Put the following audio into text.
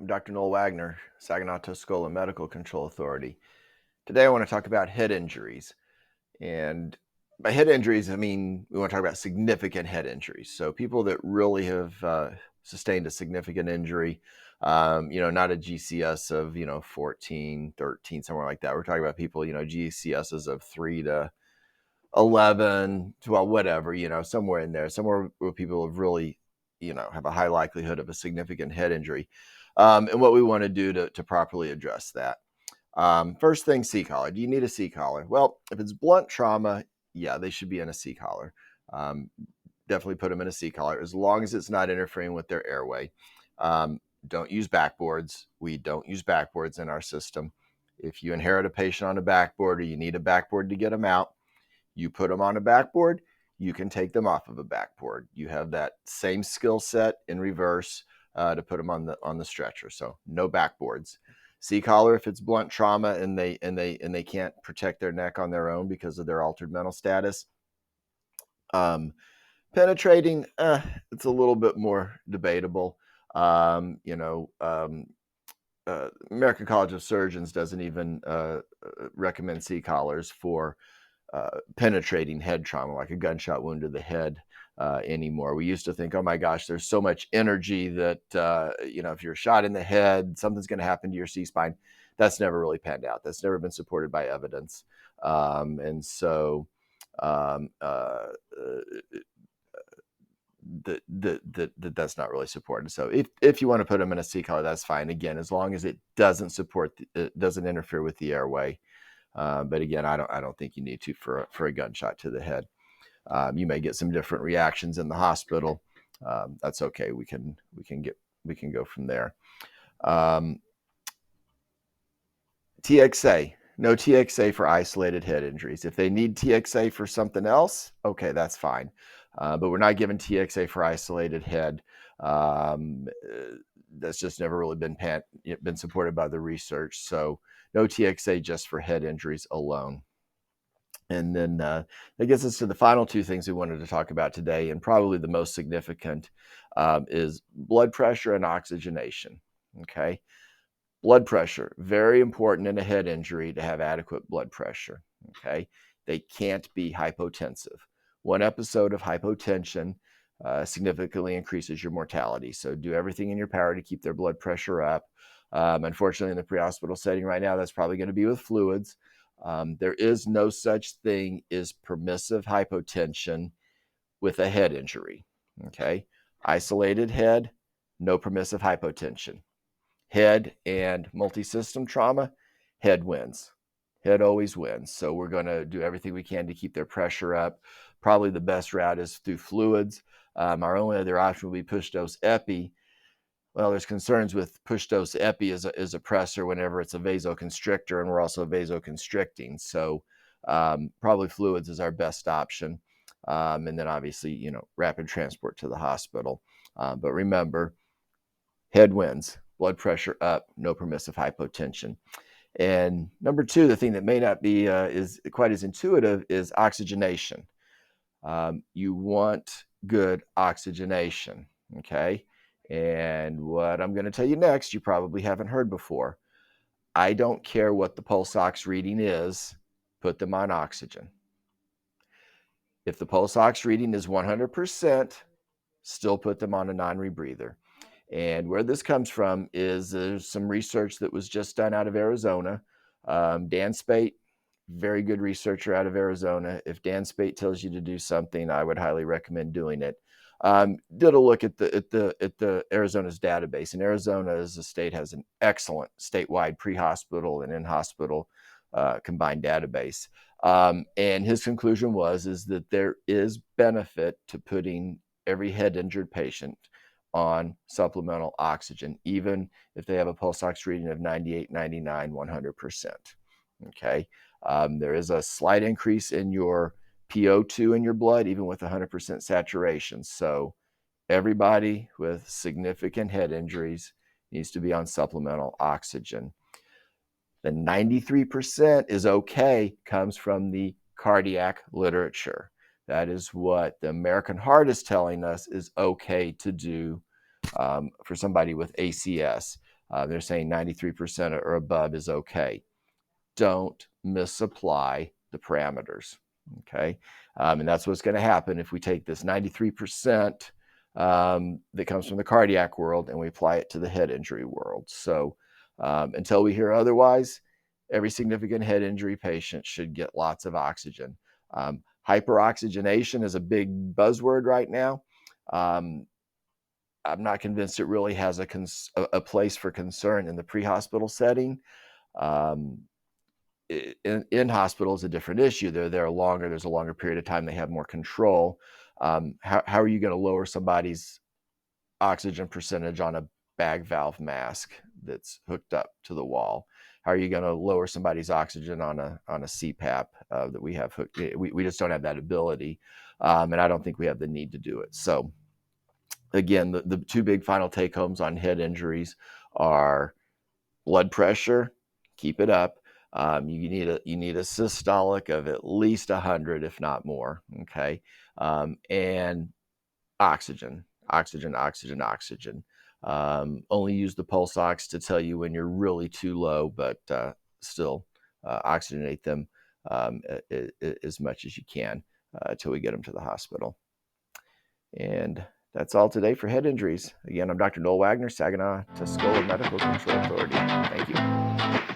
I'm Dr. Noel Wagner, Saginaw-Tuscola Medical Control Authority. Today I want to talk about head injuries. And by head injuries, I mean, we want to talk about significant head injuries. So people that really have sustained a significant injury, not a GCS of, 14, 13, somewhere like that. We're talking about people, GCSs of 3 to 11, 12, whatever, somewhere in there, somewhere where people have really, have a high likelihood of a significant head injury. And what we want to do to properly address that. First thing, C-collar. Do you need a C-collar? Well, if it's blunt trauma, yeah, they should be in a C-collar. Um, Definitely put them in a C-collar as long as it's not interfering with their airway. Don't use backboards. We don't use backboards in our system. If you inherit a patient on a backboard or you need a backboard to get them out, you put them on a backboard, you can take them off of a backboard. You have that same skill set in reverse to put them on the stretcher. So no backboards. C-collar if it's blunt trauma and they can't protect their neck on their own because of their altered mental status. Penetrating, it's a little bit more debatable. American College of Surgeons doesn't even recommend C-collars for penetrating head trauma, like a gunshot wound to the head anymore. We used to think, oh my gosh, there's so much energy that, if you're shot in the head, something's going to happen to your C-spine. That's never really panned out. That's never been supported by evidence. And so that's not really supported. So if you want to put them in a C-collar, that's fine. Again, as long as it doesn't it doesn't interfere with the airway. But again, I don't think you need to for a gunshot to the head. You may get some different reactions in the hospital. That's okay. We can go from there. TXA. No TXA for isolated head injuries. If they need TXA for something else, okay, that's fine. But we're not giving TXA for isolated head. That's just never really been supported by the research. So no TXA just for head injuries alone. And then that gets us to the final two things we wanted to talk about today, and probably the most significant is blood pressure and oxygenation. Okay. Blood pressure, very important in a head injury to have adequate blood pressure. Okay. They can't be hypotensive. One episode of hypotension significantly increases your mortality. So do everything in your power to keep their blood pressure up. Unfortunately, in the pre-hospital setting right now, that's probably going to be with fluids. There is no such thing as permissive hypotension with a head injury. Okay. Isolated head, no permissive hypotension. Head and multi-system trauma, head wins. Head always wins. So we're going to do everything we can to keep their pressure up. Probably the best route is through fluids. Our only other option will be push dose epi. Well, there's concerns with push dose epi as a pressor whenever it's a vasoconstrictor, and we're also vasoconstricting. So probably fluids is our best option. And then obviously, rapid transport to the hospital. But remember, head wins, blood pressure up, no permissive hypotension. And number two, the thing that may not be is quite as intuitive is oxygenation. You want good oxygenation, okay? And what I'm going to tell you next, you probably haven't heard before. I don't care what the pulse ox reading is, put them on oxygen. If the pulse ox reading is 100%, still put them on a non-rebreather. And where this comes from is there's some research that was just done out of Arizona. Dan Spate, very good researcher out of Arizona. If Dan Spate tells you to do something, I would highly recommend doing it. Did a look at the Arizona's database, and Arizona as a state has an excellent statewide pre-hospital and in-hospital combined database. And his conclusion is that there is benefit to putting every head injured patient on supplemental oxygen, even if they have a pulse ox reading of 98, 99, 100%. Okay. There is a slight increase in your PO2 in your blood, even with 100% saturation. So everybody with significant head injuries needs to be on supplemental oxygen. The 93% is okay comes from the cardiac literature. That is what the American Heart is telling us is okay to do for somebody with ACS. They're saying 93% or above is okay. Don't misapply the parameters. Okay. And that's what's going to happen if we take this 93% that comes from the cardiac world and we apply it to the head injury world. So until we hear otherwise, every significant head injury patient should get lots of oxygen. Hyperoxygenation is a big buzzword right now. I'm not convinced it really has a place for concern in the pre-hospital setting. Um, in hospital is a different issue. They're there longer. There's a longer period of time. They have more control. How are you going to lower somebody's oxygen percentage on a bag valve mask that's hooked up to the wall? How are you going to lower somebody's oxygen on a CPAP that we have hooked? We just don't have that ability, and I don't think we have the need to do it. So again, the two big final take homes on head injuries are blood pressure, keep it up. You need a systolic of at least 100, if not more. Okay, and oxygen, oxygen, oxygen, oxygen. Only use the pulse ox to tell you when you're really too low, but still oxygenate them as much as you can until we get them to the hospital. And that's all today for head injuries. Again, I'm Dr. Noel Wagner, Saginaw-Tuscola Medical Control Authority. Thank you.